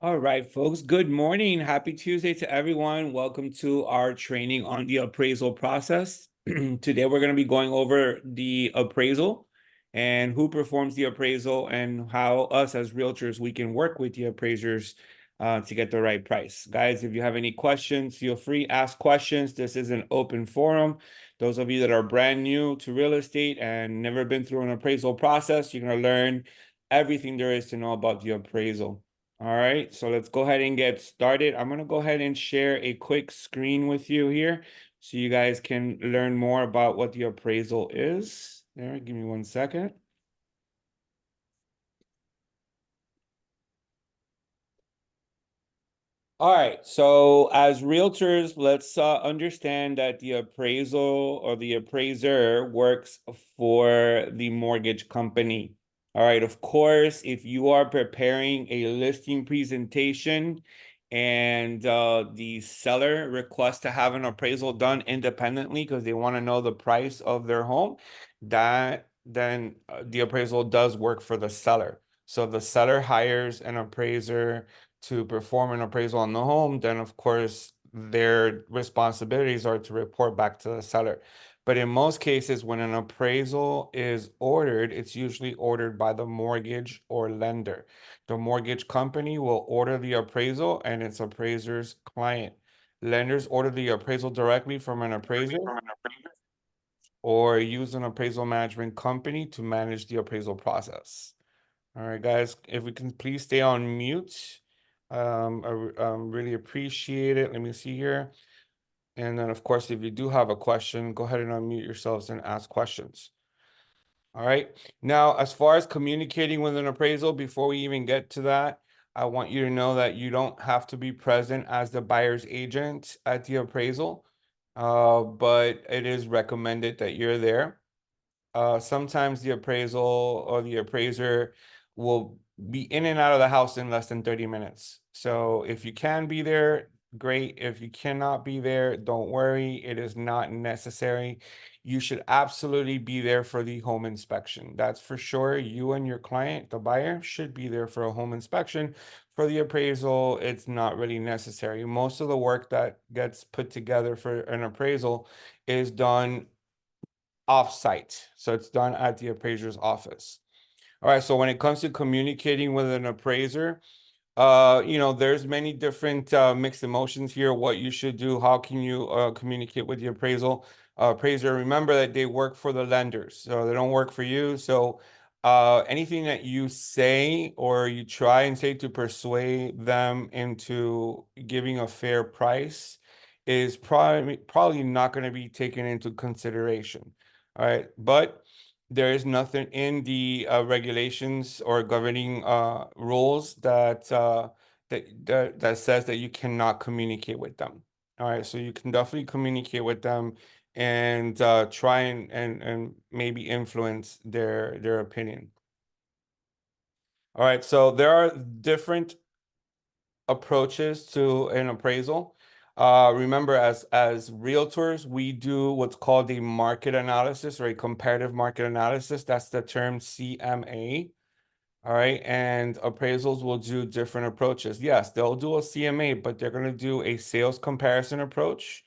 All right, folks. Good morning. Happy Tuesday to everyone. Welcome to our training on the appraisal process. Today, we're going to be going over the appraisal and who performs the appraisal and how us as realtors, we can work with the appraisers to get the right price. Guys, if you have any questions, feel free, ask questions. This is an open forum. Those of you that are brand new to real estate and never been through an appraisal process, you're going to learn everything there is to know about the appraisal. All right, so let's go ahead and get started. I'm gonna go ahead and share a quick screen with you here so you guys can learn more about what the appraisal is. There, give me 1 second. All right, so as realtors, let's understand that the appraisal or the appraiser works for the mortgage company. All right, of course, if you are preparing a listing presentation and the seller requests to have an appraisal done independently because they want to know the price of their home, then the appraisal does work for the seller. So the seller hires an appraiser to perform an appraisal on the home, then of course their responsibilities are to report back to the seller. But in most cases, when an appraisal is ordered, it's usually ordered by the mortgage or lender. The mortgage company will order the appraisal and its appraiser's client. Lenders order the appraisal directly from an appraiser or use an appraisal management company to manage the appraisal process. All right, guys, if we can please stay on mute. I really appreciate it. Let me see here. And then, of course, if you do have a question, go ahead and unmute yourselves and ask questions. All right. Now, as far as communicating with an appraisal, before we even get to that, I want you to know that you don't have to be present as the buyer's agent at the appraisal, but it is recommended that you're there. Sometimes the appraisal or the appraiser will be in and out of the house in less than 30 minutes. So if you can be there, great. If you cannot be there, don't worry. It is not necessary. You should absolutely be there for the home inspection. That's for sure. You and your client, the buyer, should be there for a home inspection. For the appraisal, it's not really necessary. Most of the work that gets put together for an appraisal is done off-site. So it's done at the appraiser's office. All right, so when it comes to communicating with an appraiser, there's many different mixed emotions here. What you should do, how can you communicate with the appraiser? Remember that they work for the lenders, so they don't work for you. So anything that you say or you try and say to persuade them into giving a fair price is probably not going to be taken into consideration. All right, but there is nothing in the regulations or governing rules that says that you cannot communicate with them. All right, so you can definitely communicate with them and try and maybe influence their opinion. All right, so there are different approaches to an appraisal. Remember, as realtors, we do what's called a market analysis or a comparative market analysis. That's the term CMA. All right, and appraisals will do different approaches. Yes, they'll do a CMA, but they're going to do a sales comparison approach,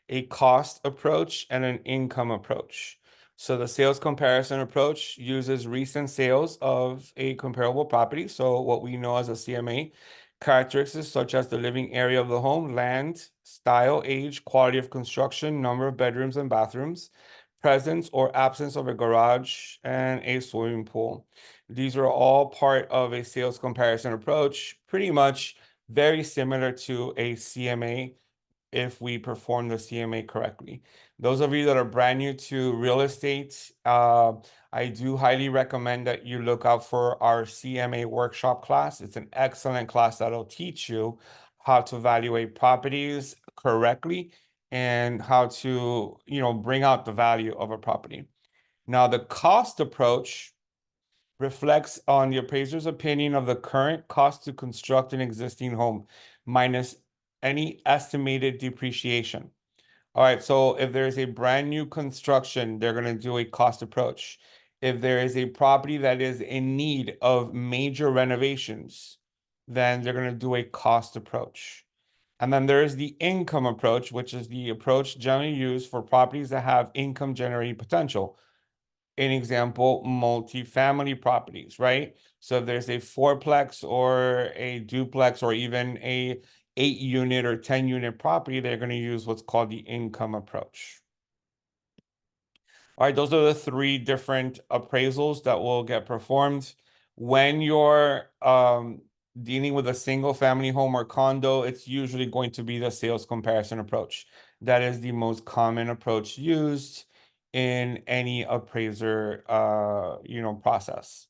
a cost approach, and an income approach. So the sales comparison approach uses recent sales of a comparable property. So what we know as a CMA, characteristics such as the living area of the home, land, style, age, quality of construction, number of bedrooms and bathrooms, presence or absence of a garage, and a swimming pool. These are all part of a sales comparison approach, pretty much very similar to a CMA if we perform the CMA correctly. Those of you that are brand new to real estate, I do highly recommend that you look out for our CMA workshop class. It's an excellent class that'll teach you how to evaluate properties correctly and how to, bring out the value of a property. Now, the cost approach reflects on the appraiser's opinion of the current cost to construct an existing home minus any estimated depreciation. All right, so if there's a brand new construction, they're going to do a cost approach. If there is a property that is in need of major renovations, then they're going to do a cost approach. And then there's the income approach, which is the approach generally used for properties that have income generating potential. An example, multifamily properties, right? So if there's a fourplex or a duplex or even a 8 unit or 10 unit property, they're going to use what's called the income approach. All right, those are the three different appraisals that will get performed. When you're dealing with a single family home or condo, it's usually going to be the sales comparison approach. That is the most common approach used in any appraiser process.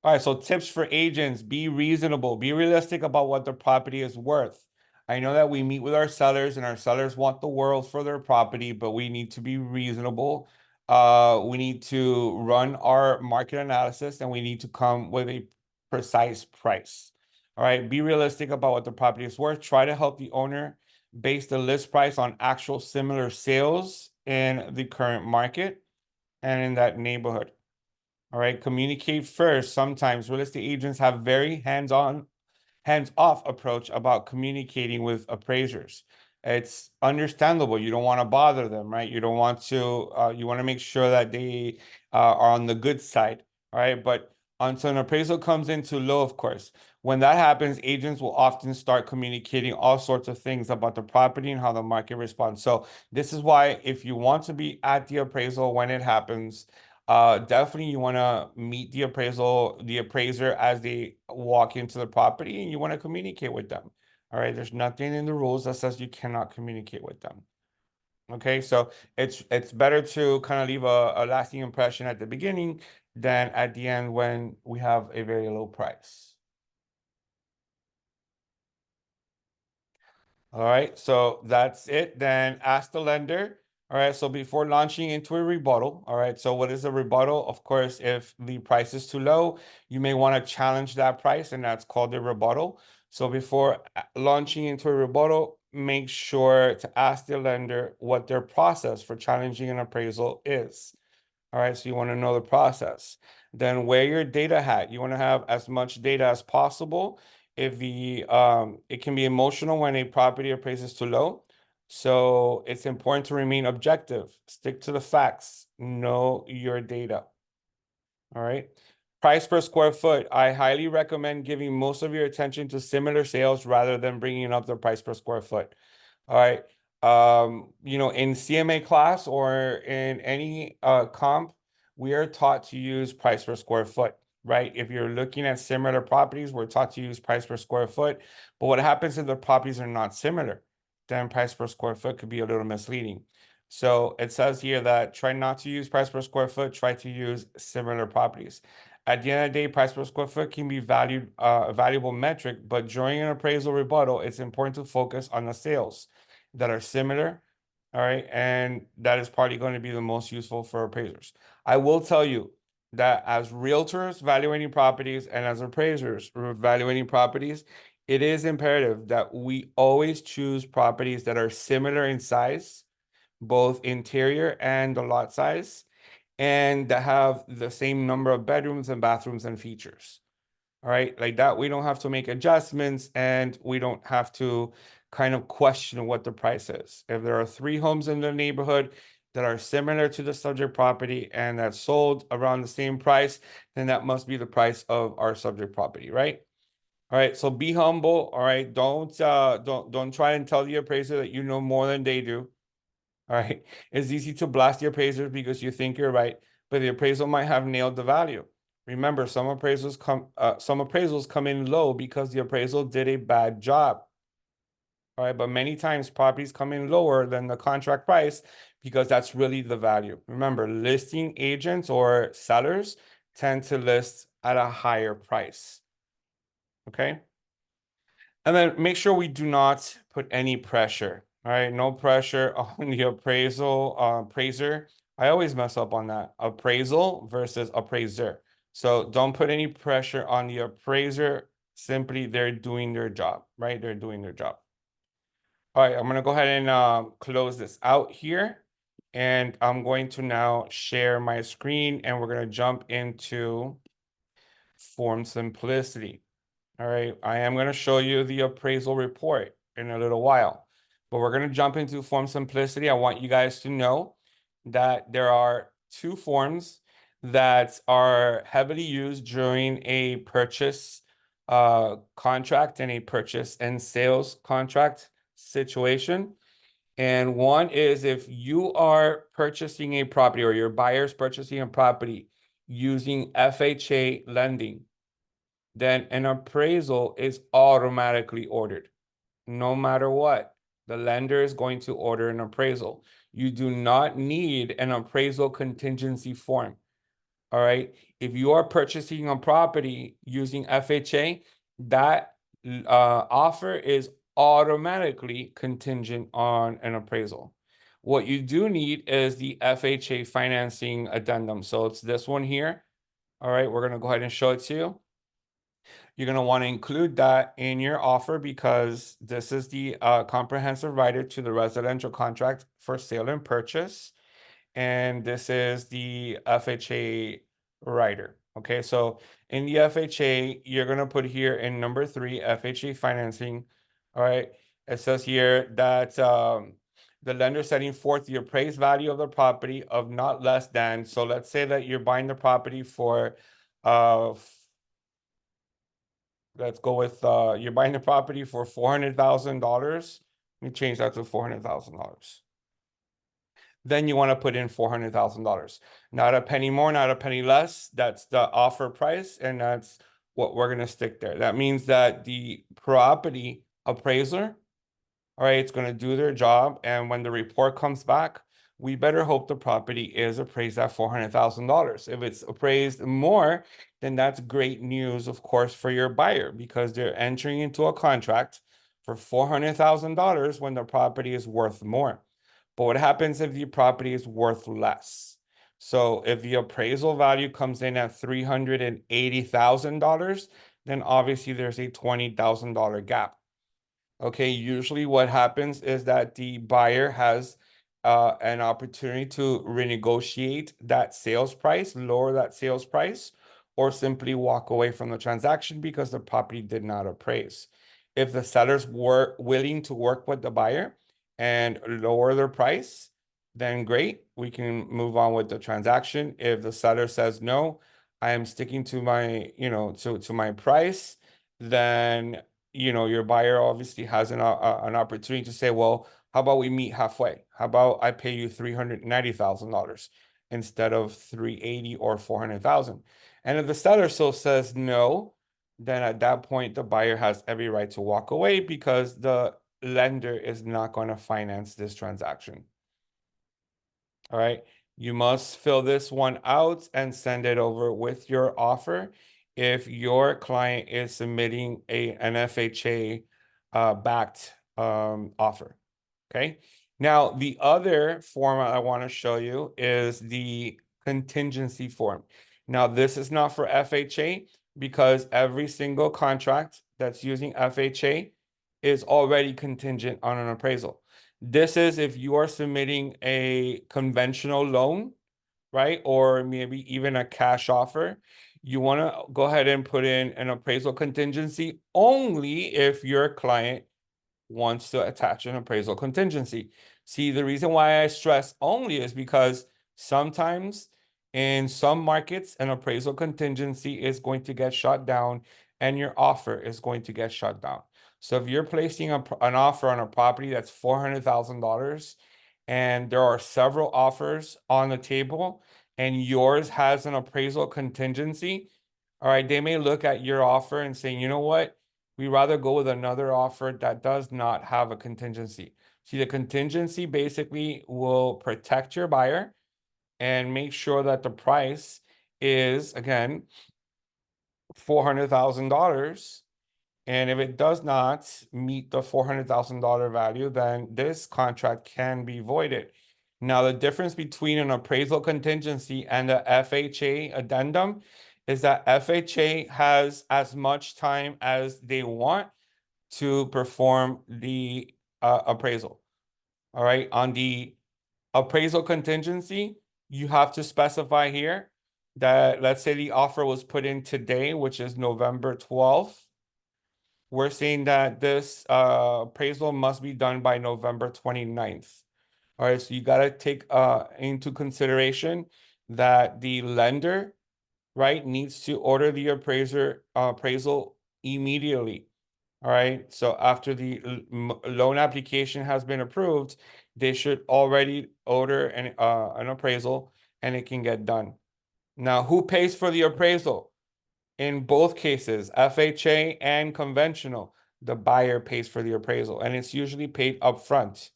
All right, so tips for agents, be reasonable, be realistic about what the property is worth. I know that we meet with our sellers and our sellers want the world for their property, but we need to be reasonable. We need to run our market analysis and we need to come with a precise price. All right, be realistic about what the property is worth. Try to help the owner base the list price on actual similar sales in the current market and in that neighborhood. All right, communicate first. Sometimes real estate agents have very hands-off approach about communicating with appraisers. It's understandable. You don't want to bother them, right? You don't want to, you want to make sure that they are on the good side. All right. But until an appraisal comes in too low, of course, when that happens, agents will often start communicating all sorts of things about the property and how the market responds. So this is why if you want to be at the appraisal when it happens, definitely you want to meet the appraiser as they walk into the property and you want to communicate with them. All right, there's nothing in the rules that says you cannot communicate with them. Okay, so it's better to kind of leave a lasting impression at the beginning than at the end when we have a very low price. All right, so that's it. Then ask the lender. All right, so before launching into a rebuttal, all right, so what is a rebuttal? Of course, if the price is too low, you may want to challenge that price, and that's called a rebuttal. So before launching into a rebuttal, make sure to ask the lender what their process for challenging an appraisal is. All right, so you want to know the process. Then wear your data hat. You want to have as much data as possible. If the it can be emotional when a property appraises too low. So it's important to remain objective. Stick to the facts. Know your data. All right. Price per square foot. I highly recommend giving most of your attention to similar sales rather than bringing up the price per square foot. All right. In CMA class or in any comp, we are taught to use price per square foot, right? If you're looking at similar properties, we're taught to use price per square foot. But what happens if the properties are not similar? Then price per square foot could be a little misleading. So it says here that try not to use price per square foot, try to use similar properties. At the end of the day, price per square foot can be valued a valuable metric, but during an appraisal rebuttal, it's important to focus on the sales that are similar. All right. And that is probably going to be the most useful for appraisers. I will tell you that as realtors evaluating properties and as appraisers evaluating properties, it is imperative that we always choose properties that are similar in size, both interior and the lot size, and that have the same number of bedrooms and bathrooms and features. All right, like that, we don't have to make adjustments and we don't have to kind of question what the price is. If there are 3 homes in the neighborhood that are similar to the subject property and that sold around the same price, then that must be the price of our subject property, right? All right, so be humble. All right, don't try and tell the appraiser that you know more than they do. All right. It's easy to blast the appraiser because you think you're right, but the appraisal might have nailed the value. Remember, some appraisals come in low because the appraisal did a bad job. All right, but many times properties come in lower than the contract price because that's really the value. Remember, listing agents or sellers tend to list at a higher price. Okay. And then make sure we do not put any pressure. All right, no pressure on the appraiser. I always mess up on that. Appraisal versus appraiser. So don't put any pressure on the appraiser. Simply, they're doing their job, right? They're doing their job. All right, I'm gonna go ahead and close this out here. And I'm going to now share my screen and we're gonna jump into form simplicity. All right, I am going to show you the appraisal report in a little while, but we're going to jump into form simplicity. I want you guys to know that there are two forms that are heavily used during a purchase contract and a purchase and sales contract situation. And one is if you are purchasing a property or your buyer's purchasing a property using FHA lending, then an appraisal is automatically ordered. No matter what, the lender is going to order an appraisal. You do not need an appraisal contingency form. All right. If you are purchasing a property using FHA, that offer is automatically contingent on an appraisal. What you do need is the FHA financing addendum. So it's this one here. All right. We're going to go ahead and show it to you. You're going to want to include that in your offer because this is the comprehensive rider to the residential contract for sale and purchase. And this is the FHA rider. Okay, so in the FHA, you're going to put here in number 3, FHA financing. All right, it says here that the lender setting forth the appraised value of the property of not less than. So let's say that you're buying the property for let's go with you're buying the property for $400,000. Let me change that to $400,000. Then you want to put in $400,000. Not a penny more, not a penny less. That's the offer price, and that's what we're going to stick there. That means that the property appraiser, all right, it's going to do their job. And when the report comes back, we better hope the property is appraised at $400,000. If it's appraised more, then that's great news, of course, for your buyer because they're entering into a contract for $400,000 when the property is worth more. But what happens if the property is worth less? So if the appraisal value comes in at $380,000, then obviously there's a $20,000 gap. Okay, usually what happens is that the buyer has an opportunity to renegotiate that sales price, lower that sales price, or simply walk away from the transaction because the property did not appraise. If the sellers were willing to work with the buyer and lower their price, then great, we can move on with the transaction. If the seller says no, I am sticking to my, to my price, then your buyer obviously has an opportunity to say, well, how about we meet halfway? How about I pay you $390,000 instead of 380 or 400,000? And if the seller still says no, then at that point the buyer has every right to walk away because the lender is not going to finance this transaction. All right. You must fill this one out and send it over with your offer if your client is submitting an FHA backed offer. Okay. Now, the other form I want to show you is the contingency form. Now, this is not for FHA because every single contract that's using FHA is already contingent on an appraisal. This is if you are submitting a conventional loan, right? Or maybe even a cash offer. You want to go ahead and put in an appraisal contingency only if your client wants to attach an appraisal contingency. See, the reason why I stress only is because sometimes in some markets, an appraisal contingency is going to get shut down and your offer is going to get shut down. So if you're placing an offer on a property that's $400,000 and there are several offers on the table and yours has an appraisal contingency, all right, they may look at your offer and say, you know what? We rather go with another offer that does not have a contingency. See, the contingency basically will protect your buyer and make sure that the price is, again, $400,000. And if it does not meet the $400,000 value, then this contract can be voided. Now, the difference between an appraisal contingency and the FHA addendum is that FHA has as much time as they want to perform the appraisal. All right. On the appraisal contingency, you have to specify here that, let's say the offer was put in today, which is November 12th. We're saying that this appraisal must be done by November 29th. All right, so you got to take into consideration that the lender, right, needs to order the appraisal immediately. All right, so after the loan application has been approved, they should already order an appraisal and it can get done. Now, who pays for the appraisal? In both cases, FHA and conventional, the buyer pays for the appraisal, and it's usually paid upfront.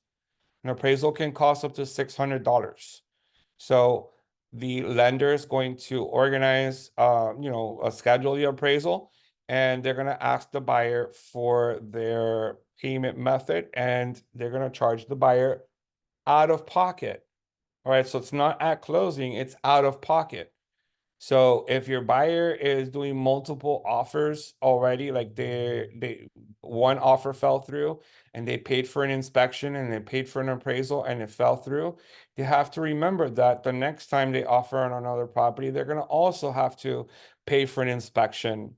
An appraisal can cost up to $600. So the lender is going to organize, schedule the appraisal, and they're going to ask the buyer for their payment method, and they're going to charge the buyer out of pocket. All right, so it's not at closing, it's out of pocket. So if your buyer is doing multiple offers already, like they one offer fell through and they paid for an inspection and they paid for an appraisal and it fell through, they have to remember that the next time they offer on another property, they're going to also have to pay for an inspection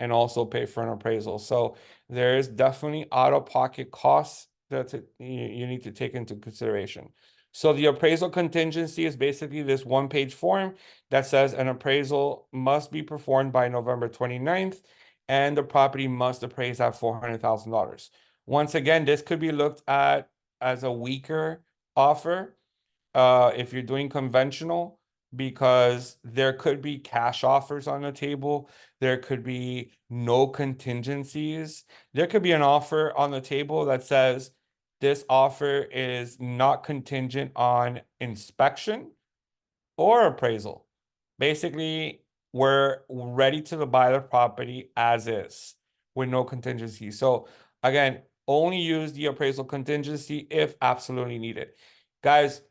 and also pay for an appraisal. So there is definitely out-of-pocket costs that you need to take into consideration. So the appraisal contingency is basically this one-page form that says an appraisal must be performed by November 29th and the property must appraise at $400,000. Once again, this could be looked at as a weaker offer if you're doing conventional, because there could be cash offers on the table. There could be no contingencies. There could be an offer on the table that says this offer is not contingent on inspection or appraisal. Basically, we're ready to buy the property as is with no contingency. So again, only use the appraisal contingency if absolutely needed. Guys,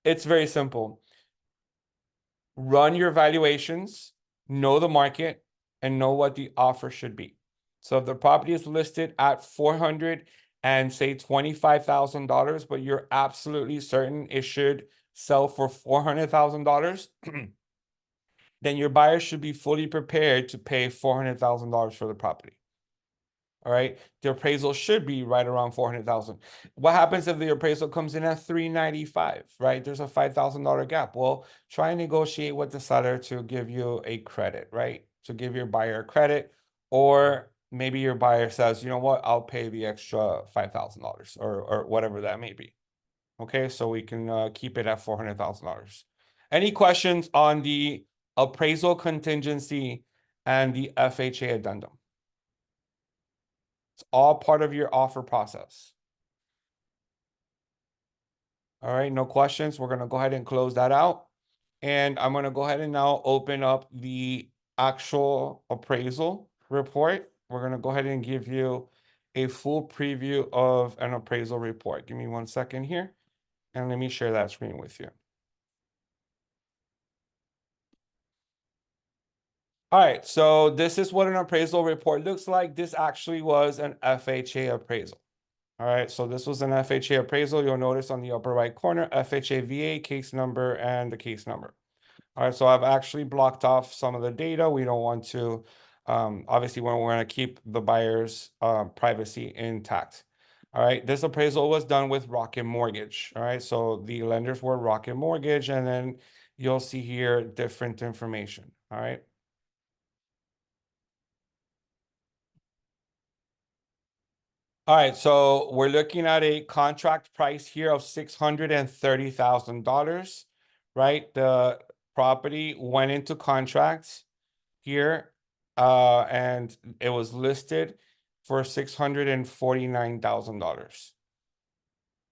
it's very simple. Run your valuations, know the market, and know what the offer should be. So if the property is listed at 400 and say $25,000, but you're absolutely certain it should sell for $400,000, then your buyer should be fully prepared to pay $400,000 for the property. All right. The appraisal should be right around 400,000. What happens if the appraisal comes in at 395, right? There's a $5,000 gap. Well, try and negotiate with the seller to give you a credit, right? To give your buyer credit, or maybe your buyer says, you know what, I'll pay the extra $5,000 or whatever that may be. Okay, so we can keep it at $400,000. Any questions on the appraisal contingency and the FHA addendum? It's all part of your offer process. All right, no questions. We're going to go ahead and close that out. And I'm going to go ahead and now open up the actual appraisal report. We're going to go ahead and give you a full preview of an appraisal report. Give me 1 second here, and let me share that screen with you. All right, so this is what an appraisal report looks like. This actually was an FHA appraisal. All right, so this was an FHA appraisal. You'll notice on the upper right corner, FHA VA, case number, and the case number. All right, so I've actually blocked off some of the data. We don't want to, obviously, we're going to keep the buyer's privacy intact. All right, this appraisal was done with Rocket Mortgage. All right, so the lenders were Rocket Mortgage, and then you'll see here different information. All right. All right, so we're looking at a contract price here of $630,000, right? The property went into contract here, and it was listed for $649,000.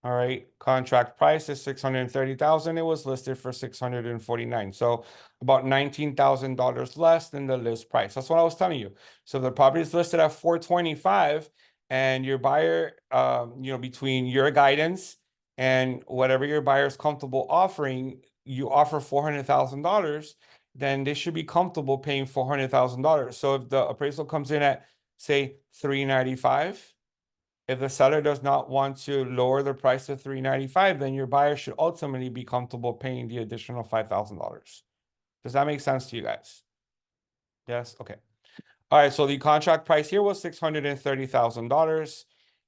All right, contract price is 630,000. It was listed for 649. So about $19,000 less than the list price. That's what I was telling you. So the property is listed at 425, and your buyer, between your guidance and whatever your buyer is comfortable offering, you offer $400,000, then they should be comfortable paying $400,000. So if the appraisal comes in at say 395, if the seller does not want to lower the price to 395, then your buyer should ultimately be comfortable paying the additional $5,000. Does that make sense to you guys? Yes? Okay. All right, so the contract price here was $630,000.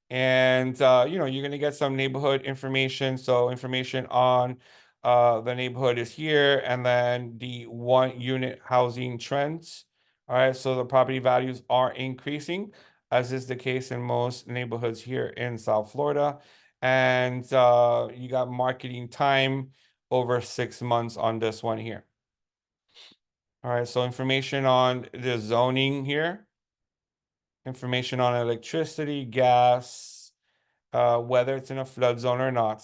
And you're gonna get some neighborhood information. So information on the neighborhood is here, and then the one unit housing trends. All right, so the property values are increasing, as is the case in most neighborhoods here in South Florida. And you got marketing time over 6 months on this one here. All right, so information on the zoning here, information on electricity, gas, whether it's in a flood zone or not.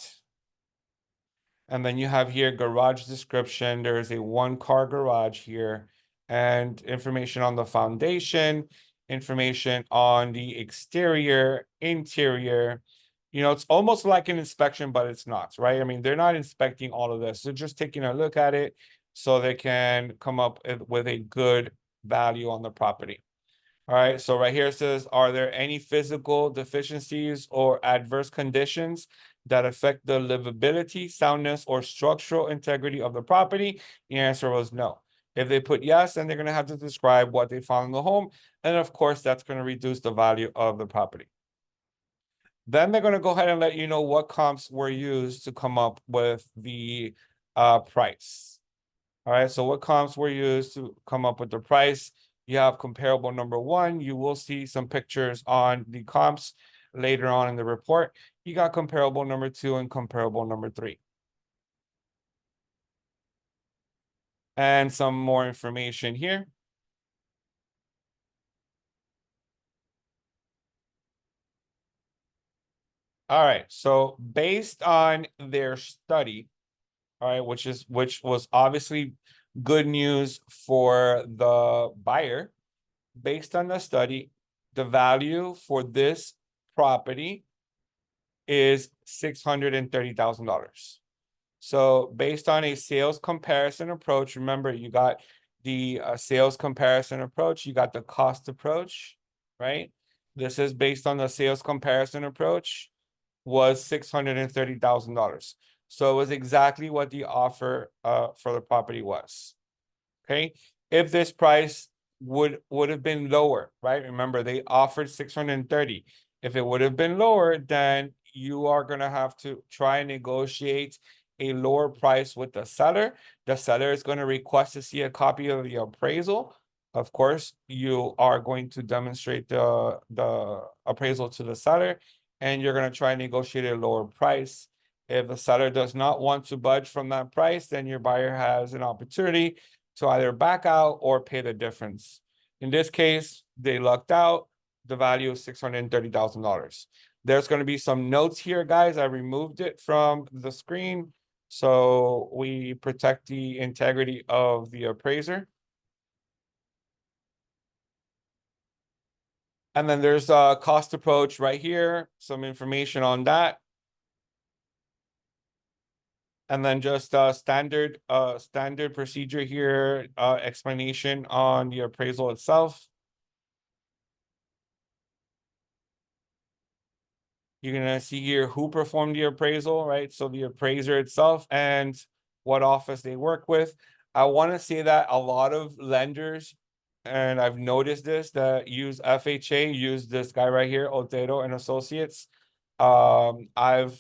And then you have here garage description. There is a 1-car garage here, and information on the foundation, information on the exterior, interior. It's almost like an inspection, but it's not, right? I mean, they're not inspecting all of this. They're just taking a look at it so they can come up with a good value on the property. All right, so right here it says, are there any physical deficiencies or adverse conditions that affect the livability, soundness, or structural integrity of the property? The answer was no. If they put yes, then they're going to have to describe what they found in the home. And of course, that's going to reduce the value of the property. Then they're going to go ahead and let you know what comps were used to come up with the price. All right, so what comps were used to come up with the price? You have comparable number 1. You will see some pictures on the comps later on in the report. You got comparable number 2 and comparable number 3. And some more information here. All right, so based on their study, all right, which was obviously good news for the buyer. Based on the study, the value for this property is $630,000. So based on a sales comparison approach, remember you got the sales comparison approach, you got the cost approach, right? This is based on the sales comparison approach, was $630,000. So it was exactly what the offer for the property was. Okay, if this price would have been lower, right? Remember, they offered 630. If it would have been lower, then you are going to have to try and negotiate a lower price with the seller. The seller is going to request to see a copy of the appraisal. Of course, you are going to demonstrate the appraisal to the seller, and you're going to try and negotiate a lower price. If the seller does not want to budge from that price, then your buyer has an opportunity to either back out or pay the difference. In this case, they lucked out. The value is $630,000. There's going to be some notes here, guys. I removed it from the screen so we protect the integrity of the appraiser. And then there's a cost approach right here, some information on that. And then just standard procedure here, explanation on the appraisal itself. You're gonna see here who performed the appraisal, right? So the appraiser itself and what office they work with. I want to say that a lot of lenders, and I've noticed this, that use FHA, use this guy right here, Otero and Associates. I've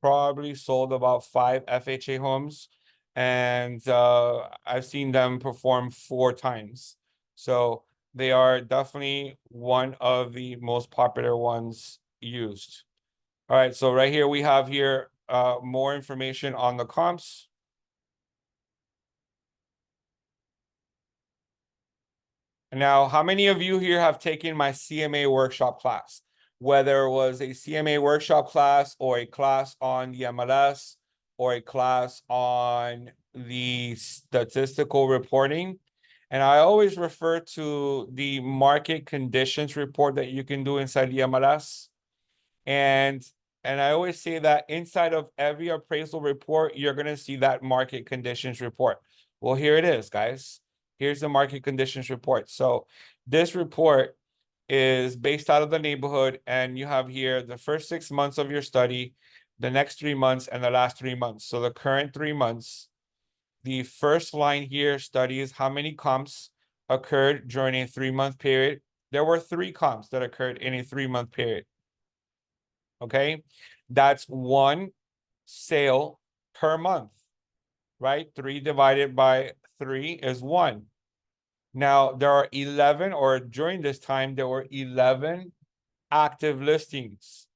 probably sold about 5 FHA homes, and I've seen them perform 4 times. So they are definitely one of the most popular ones used. All right, so right here we have here more information on the comps. Now, how many of you here have taken my CMA workshop class? Whether it was a CMA workshop class or a class on the MLS or a class on the statistical reporting. And I always refer to the market conditions report that you can do inside the MLS. And I always say that inside of every appraisal report, you're going to see that market conditions report. Well, here it is, guys. Here's the market conditions report. So this report is based out of the neighborhood, and you have here the first 6 months of your study, the next 3 months, and the last 3 months. So the current 3 months, The first line here studies how many comps occurred during a 3-month period. There were 3 comps that occurred in a 3-month period. Okay, that's 1 sale per month, right? 3 divided by 3 is 1. Now there are 11, or during this time, there were 11 active listings.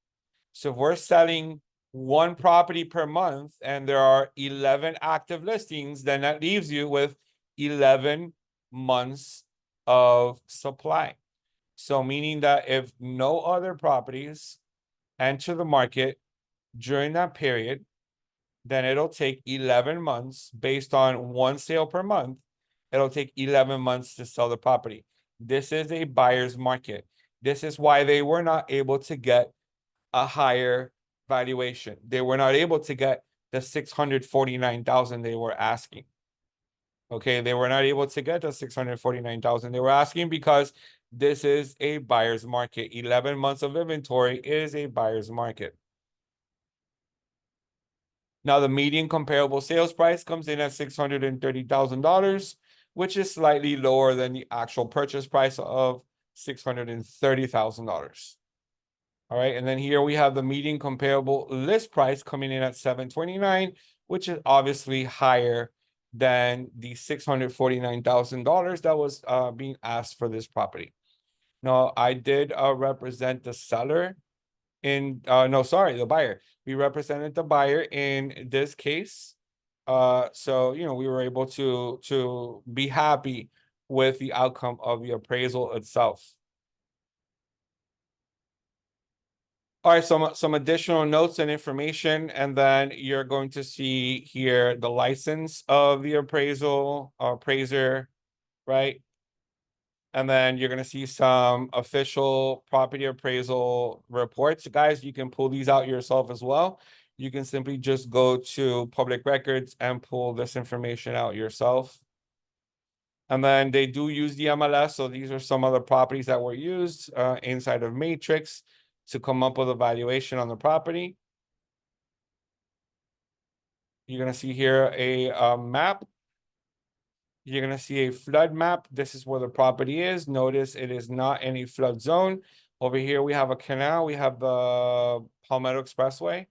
So if we're selling 1 property per month and there are 11 active listings, then that leaves you with 11 months of supply. So meaning that if no other properties enter the market during that period, then it'll take 11 months based on 1 sale per month. It'll take 11 months to sell the property. This is a buyer's market. This is why they were not able to get a higher valuation. They were not able to get the 649,000 they were asking. Okay, they were not able to get the 649,000 they were asking because this is a buyer's market. 11 months of inventory is a buyer's market. Now, the median comparable sales price comes in at $630,000, which is slightly lower than the actual purchase price of $630,000. All right, and then here we have the median comparable list price coming in at $729,000, which is obviously higher than the $649,000 that was being asked for this property. Now, I did represent the seller in no, sorry, the buyer. We represented the buyer in this case. So we were able to be happy with the outcome of the appraisal itself. All right, some additional notes and information, and then you're going to see here the license of the appraiser, right? And then you're gonna see some official property appraisal reports. Guys, you can pull these out yourself as well. You can simply just go to public records and pull this information out yourself. And then they do use the MLS. So these are some of the properties that were used inside of Matrix to come up with a valuation on the property. You're gonna see here a map. You're gonna see a flood map. This is where the property is. Notice it is not any flood zone. Over here, we have a canal. We have the Palmetto Expressway.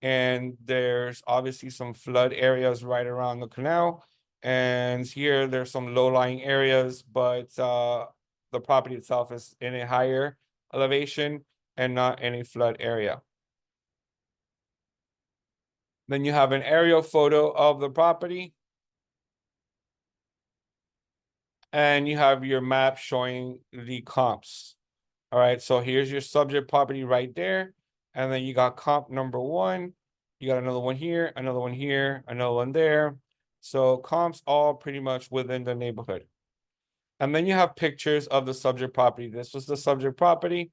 And there's obviously some flood areas right around the canal. And here there's some low-lying areas, but the property itself is in a higher elevation and not any flood area. Then you have an aerial photo of the property. And you have your map showing the comps. All right, so here's your subject property right there. And then you got comp number 1. You got another one here, another one here, another one there. So comps all pretty much within the neighborhood. And then you have pictures of the subject property. This was the subject property.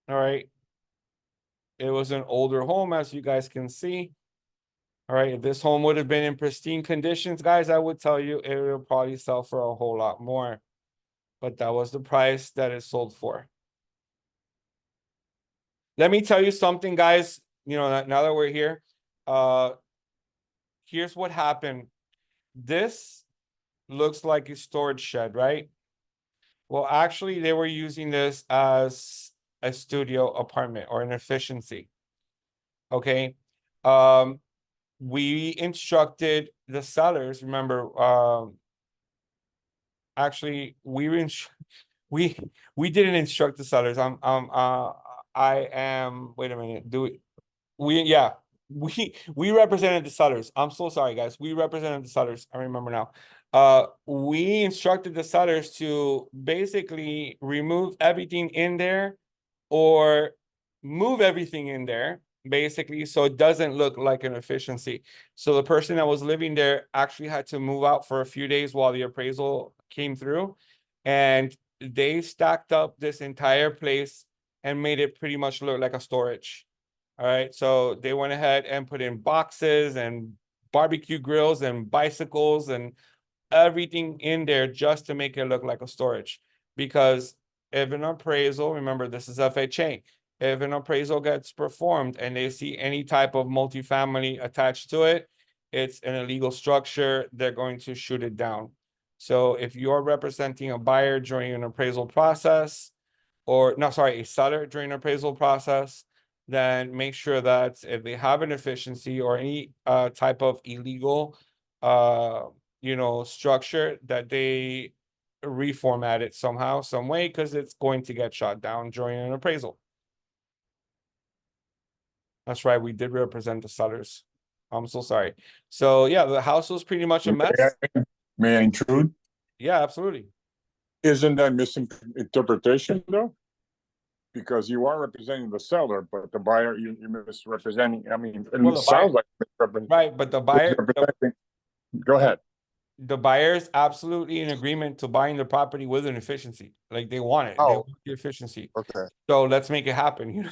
All right. It was an older home, as you guys can see. All right, if this home would have been in pristine conditions, guys, I would tell you it would probably sell for a whole lot more. But that was the price that it sold for. Let me tell you something, guys. Now that we're here, here's what happened. This looks like a storage shed, right? Well, actually, they were using this as a studio apartment or an efficiency. Okay. We instructed the sellers, remember, actually, we didn't instruct the sellers. I am, wait a minute, yeah, we represented the sellers. I'm so sorry, guys. We represented the sellers. I remember now. We instructed the sellers to basically remove everything in there or move everything in there, basically, so it doesn't look like an efficiency. So the person that was living there actually had to move out for a few days while the appraisal came through, and they stacked up this entire place and made it pretty much look like a storage. All right, so they went ahead and put in boxes and barbecue grills and bicycles and everything in there just to make it look like a storage. Because if an appraisal, remember this is FHA, if an appraisal gets performed and they see any type of multifamily attached to it, it's an illegal structure, they're going to shoot it down. So if you're representing a buyer during an appraisal process, or no, sorry, a seller during an appraisal process, then make sure that if they have an efficiency or any type of illegal structure, that they reformat it somehow, some way, because it's going to get shot down during an appraisal. That's right, we did represent the sellers. I'm so sorry. So yeah, the house was pretty much a mess. May I intrude? Yeah, absolutely. Isn't that misinterpretation though? Because you are representing the seller, but the buyer you're misrepresenting. I mean, Well, it sounds like right, but the buyer, Go ahead. the buyer's absolutely in agreement to buying the property with an efficiency. Like they want it. They Oh, want the efficiency. okay. So let's make it happen,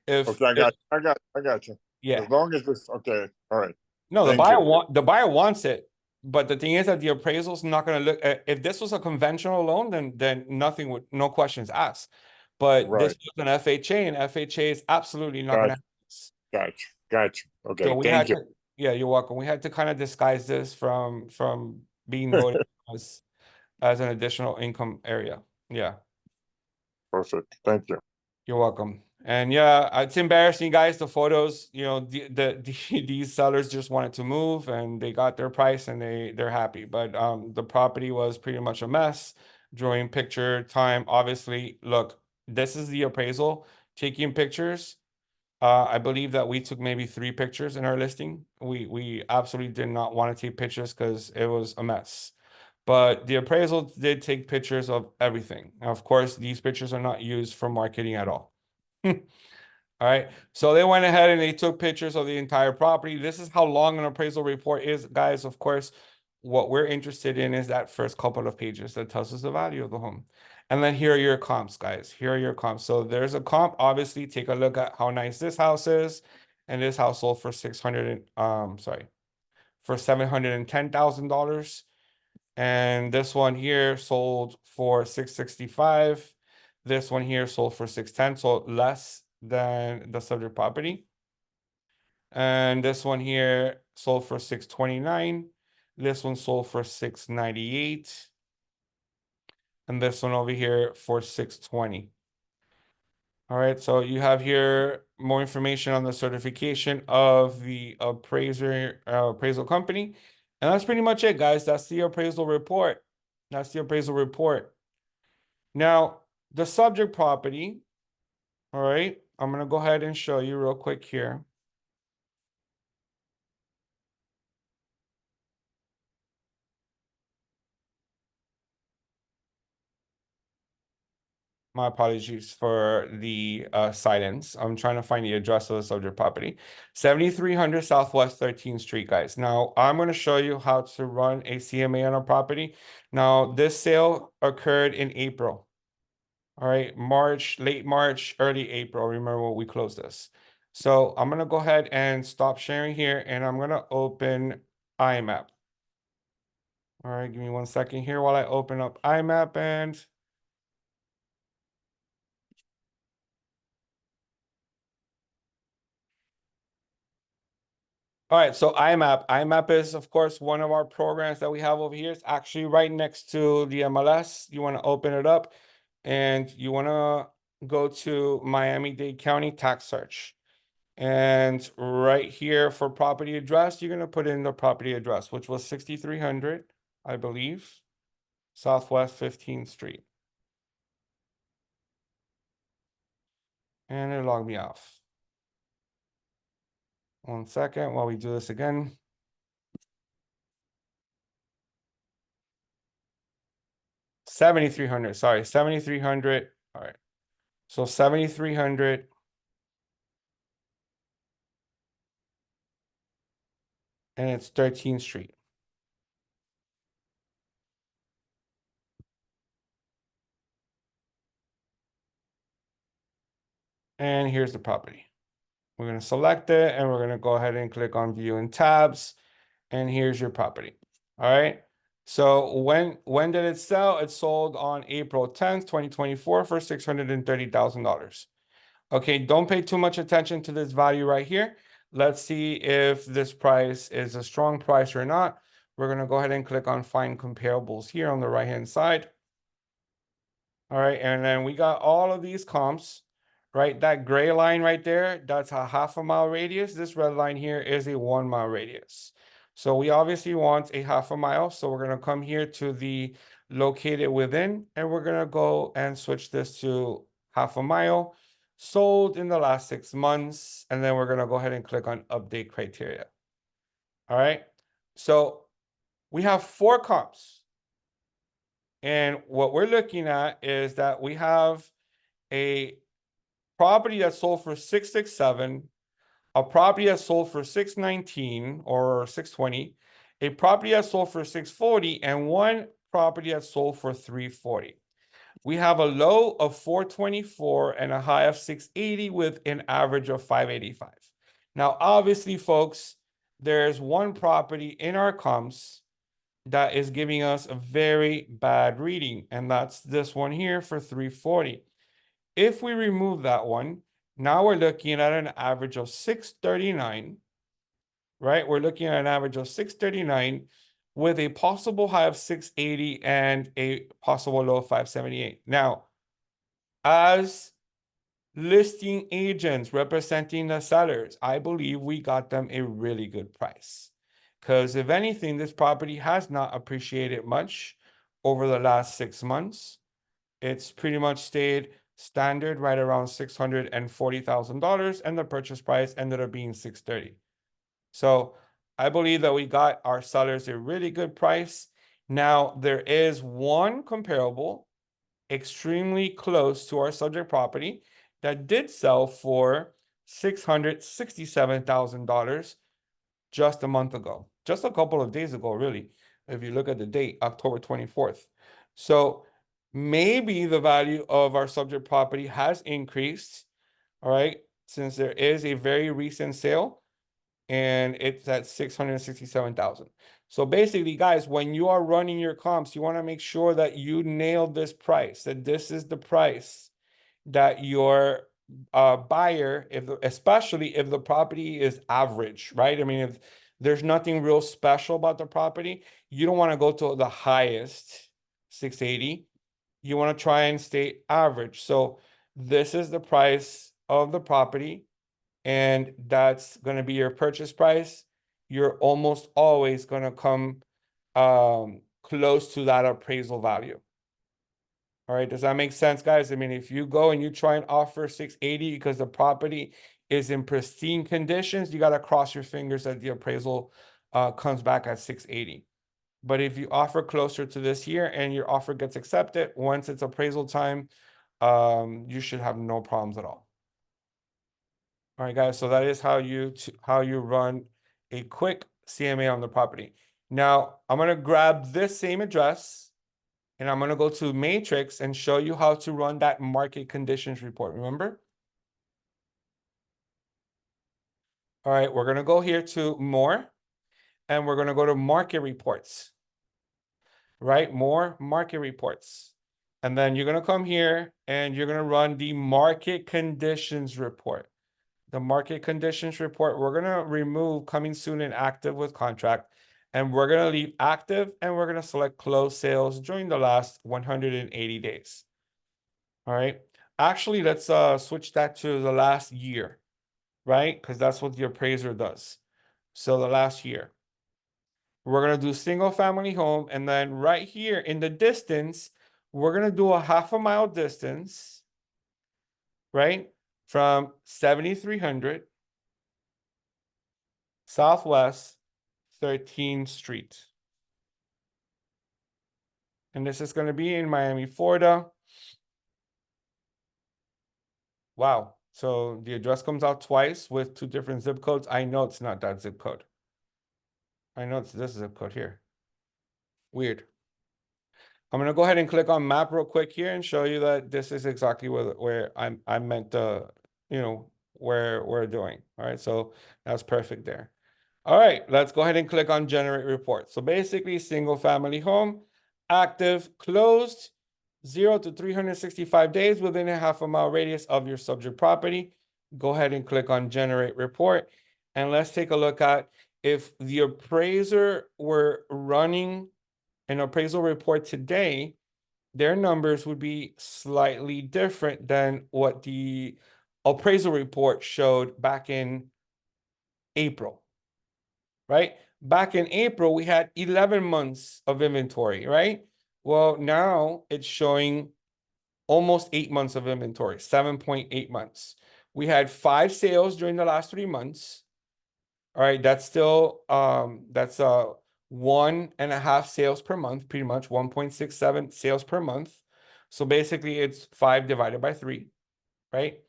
If Okay, I got you. yeah. As long as it's okay. All right. No, Thank you. the buyer wants it. But the thing is that the appraisal's not going to look if this was a conventional loan, then nothing would, no questions asked. But this Right. was an FHA, and FHA is absolutely not going to Got have this. got you. So Okay, we thank had you. to, yeah, you're welcome. We had to kind of disguise this from being voted as an additional income area. Yeah, Perfect. Thank you. you're welcome. And yeah, it's embarrassing, guys. The photos, these sellers just wanted to move and they got their price and they're happy. But the property was pretty much a mess during picture time. Obviously, look, this is the appraisal, taking pictures. I believe that we took maybe 3 pictures in our listing. We absolutely did not want to take pictures because it was a mess. But the appraisal did take pictures of everything. Now, of course, these pictures are not used for marketing at all. All right. So they went ahead and they took pictures of the entire property. This is how long an appraisal report is, guys. Of course, what we're interested in is that first couple of pages that tells us the value of the home. And then here are your comps, guys. Here are your comps. So there's a comp. Obviously, take a look at how nice this house is. And this house sold for for $710,000. And this one here sold for 665. This one here sold for 610, so less than the subject property. And this one here sold for 629. This one sold for 698. And this one over here for 620. All right, so you have here more information on the certification of the appraisal company. And that's pretty much it, guys. That's the appraisal report. That's the appraisal report. Now, the subject property, all right, I'm going to go ahead and show you real quick here. My apologies for the silence. I'm trying to find the address of the subject property. 7300 Southwest 13th Street, guys. Now, I'm going to show you how to run a CMA on a property. Now, this sale occurred in April. All right, late March, early April. Remember when we closed this. So I'm going to go ahead and stop sharing here, and I'm going to open IMAP. All right, give me 1 second here while I open up IMAP and... All right, so IMAP is, of course, one of our programs that we have over here. It's actually right next to the MLS. You want to open it up and you want to go to Miami-Dade County tax search. And right here for property address, you're going to put in the property address, which was 6300, I believe, Southwest 15th Street. And it logged me off. 1 second while we do this again. 7300, sorry, 7300. All right. So 7300. And it's 13th Street. And here's the property. We're going to select it and we're going to go ahead and click on view and tabs. And here's your property. All right. So when did it sell? It sold on April 10th, 2024 for $630,000. Okay, don't pay too much attention to this value right here. Let's see if this price is a strong price or not. We're going to go ahead and click on find comparables here on the right hand side. All right, and then we got all of these comps, right? That gray line right there, that's a 1/2 mile radius. This red line here is a 1 mile radius. So we obviously want a 1/2 mile. So we're going to come here to the located within, and we're going to go and switch this to 1/2 mile, sold in the last 6 months. And then we're going to go ahead and click on update criteria. All right, so we have 4 comps. And what we're looking at is that we have a property that sold for 667, a property that sold for 619 or 620, a property that sold for 640, and one property that sold for 340. We have a low of 424 and a high of 680 with an average of 585. Now, obviously, folks, there's one property in our comps that is giving us a very bad reading, and that's this one here for 340. If we remove that one, now we're looking at an average of 639, right? We're looking at an average of 639 with a possible high of 680 and a possible low of 578. Now, as listing agents representing the sellers, I believe we got them a really good price. Because if anything, this property has not appreciated much over the last 6 months. It's pretty much stayed standard right around $640,000, and the purchase price ended up being 630. So I believe that we got our sellers a really good price. Now, there is one comparable extremely close to our subject property that did sell for $667,000 just a month ago, just a couple of days ago, really. If you look at the date, October 24th. So maybe the value of our subject property has increased, all right, since there is a very recent sale and it's at 667,000. So basically, guys, when you are running your comps, you want to make sure that you nail this price, that this is the price that your buyer, especially if the property is average, right? I mean, if there's nothing real special about the property, you don't want to go to the highest 680. You want to try and stay average. So this is the price of the property, and that's going to be your purchase price. You're almost always going to come close to that appraisal value. All right, does that make sense, guys? I mean, if you go and you try and offer 680 because the property is in pristine conditions, you got to cross your fingers that the appraisal comes back at 680. But if you offer closer to this here and your offer gets accepted, once it's appraisal time, you should have no problems at all. All right, guys, so that is how you run a quick CMA on the property. Now, I'm going to grab this same address and I'm going to go to Matrix and show you how to run that market conditions report. Remember? All right, we're going to go here to more, and we're going to go to market reports, right? More market reports. And then you're going to come here and you're going to run the market conditions report. The market conditions report, we're going to remove coming soon and active with contract. And we're going to leave active, and we're going to select closed sales during the last 180 days. All right. Actually, let's switch that to the last year, right? Because that's what the appraiser does. So the last year. We're going to do single family home. And then right here in the distance, we're going to do a 1/2 mile distance, right? From 7300 Southwest 13th Street. And this is going to be in Miami, Florida. Wow. So the address comes out twice with 2 different zip codes. I know it's not that zip code. I know it's this zip code here. Weird. I'm going to go ahead and click on map real quick here and show you that this is exactly where I meant to, where we're doing. All right. So that's perfect there. All right. Let's go ahead and click on generate report. So basically single family home, active, closed. 0 to 365 days within a half a mile radius of your subject property. Go ahead and click on generate report. And let's take a look at if the appraiser were running an appraisal report today, their numbers would be slightly different than what the appraisal report showed back in April, right? Back in April, we had 11 months of inventory, right? Well, now it's showing almost 8 months of inventory, 7.8 months. We had 5 sales during the last 3 months. All right, that's still that's 1.5 sales per month, pretty much 1.67 sales per month. So basically it's 5 divided by 3, right?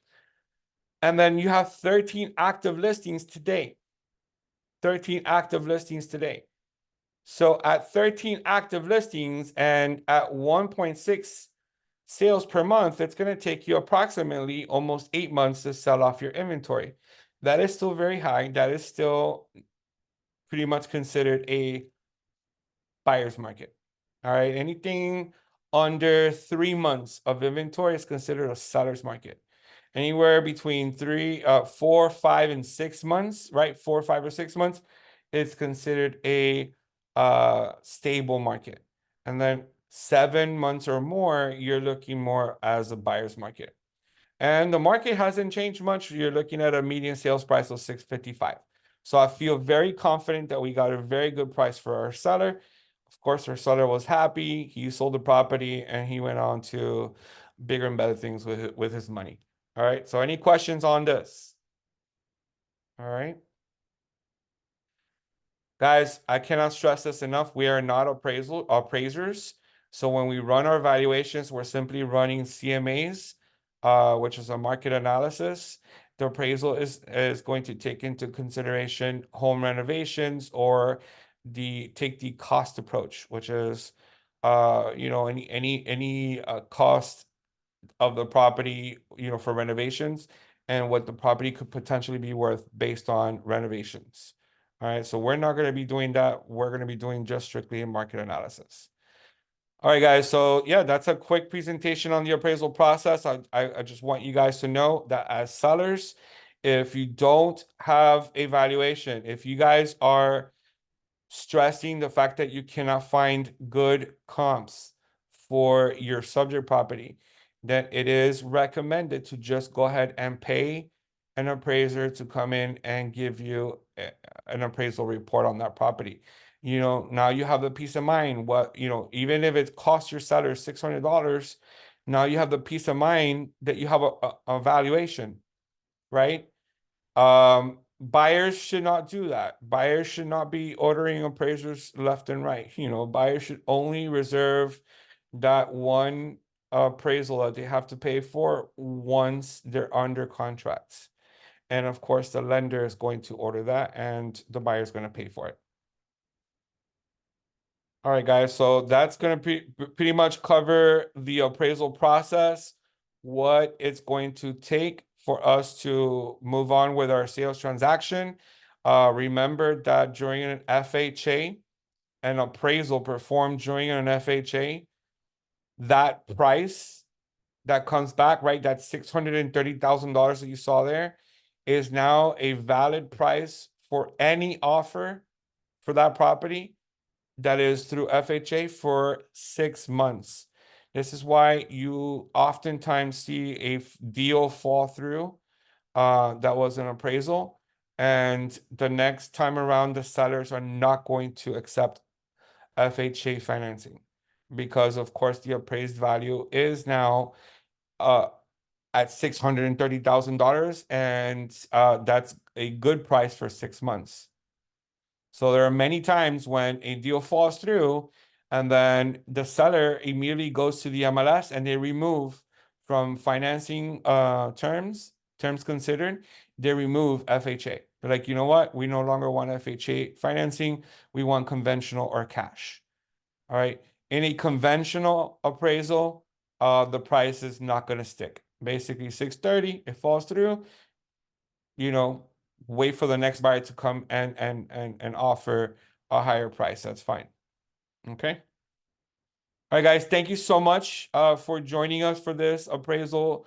And then you have 13 active listings today. 13 active listings today. So at 13 active listings and at 1.6 sales per month, it's going to take you approximately almost 8 months to sell off your inventory. That is still very high. That is still pretty much considered a buyer's market. All right. Anything under 3 months of inventory is considered a seller's market. Anywhere between 4, 5, and 6 months, right? 4, 5, or 6 months, it's considered a stable market. And then 7 months or more, you're looking more as a buyer's market. And the market hasn't changed much. You're looking at a median sales price of 655. So I feel very confident that we got a very good price for our seller. Of course, our seller was happy. He sold the property and he went on to bigger and better things with his money. All right. So any questions on this? All right. Guys, I cannot stress this enough. We are not appraisers. So when we run our valuations, we're simply running CMAs, which is a market analysis. The appraisal is going to take into consideration home renovations or take the cost approach, which is any cost of the property, for renovations and what the property could potentially be worth based on renovations. All right, so we're not going to be doing that. We're going to be doing just strictly a market analysis. All right, guys. So yeah, that's a quick presentation on the appraisal process. I just want you guys to know that as sellers, if you don't have a valuation, if you guys are stressing the fact that you cannot find good comps for your subject property, then it is recommended to just go ahead and pay an appraiser to come in and give you an appraisal report on that property. Now you have the peace of mind. Even if it costs your seller $600, now you have the peace of mind that you have a valuation, right? Buyers should not do that. Buyers should not be ordering appraisers left and right. Buyers should only reserve that one appraisal that they have to pay for once they're under contracts. And of course, the lender is going to order that and the buyer is going to pay for it. All right, guys. So that's going to pretty much cover the appraisal process, what it's going to take for us to move on with our sales transaction. Remember that during an FHA, an appraisal performed during an FHA, that price that comes back, right, that $630,000 that you saw there is now a valid price for any offer for that property that is through FHA for 6 months. This is why you oftentimes see a deal fall through that was an appraisal. And the next time around, the sellers are not going to accept FHA financing because, of course, the appraised value is now at $630,000, and that's a good price for 6 months. So there are many times when a deal falls through and then the seller immediately goes to the MLS and they remove from financing terms considered, they remove FHA. They're like, you know what? We no longer want FHA financing. We want conventional or cash. All right. In a conventional appraisal, the price is not going to stick. Basically, 630, it falls through, you know, wait for the next buyer to come and offer a higher price. That's fine. Okay. All right, guys, thank you so much for joining us for this appraisal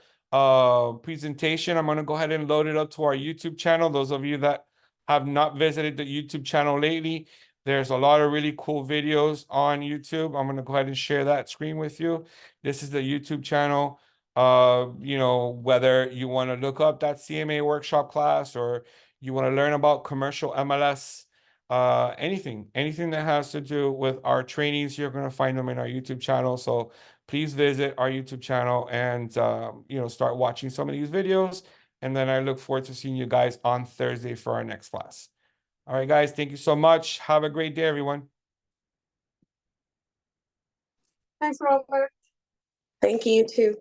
presentation. I'm going to go ahead and load it up to our YouTube channel. Those of you that have not visited the YouTube channel lately, there's a lot of really cool videos on YouTube. I'm going to go ahead and share that screen with you. This is the YouTube channel. You know, whether you want to look up that CMA workshop class or you want to learn about commercial MLS, anything that has to do with our trainings, you're going to find them in our YouTube channel. So please visit our YouTube channel and you know, start watching some of these videos. And then I look forward to seeing you guys on Thursday for our next class. All right, guys, thank you so much. Have a great day, everyone. Thanks, Robert. Thank you, too.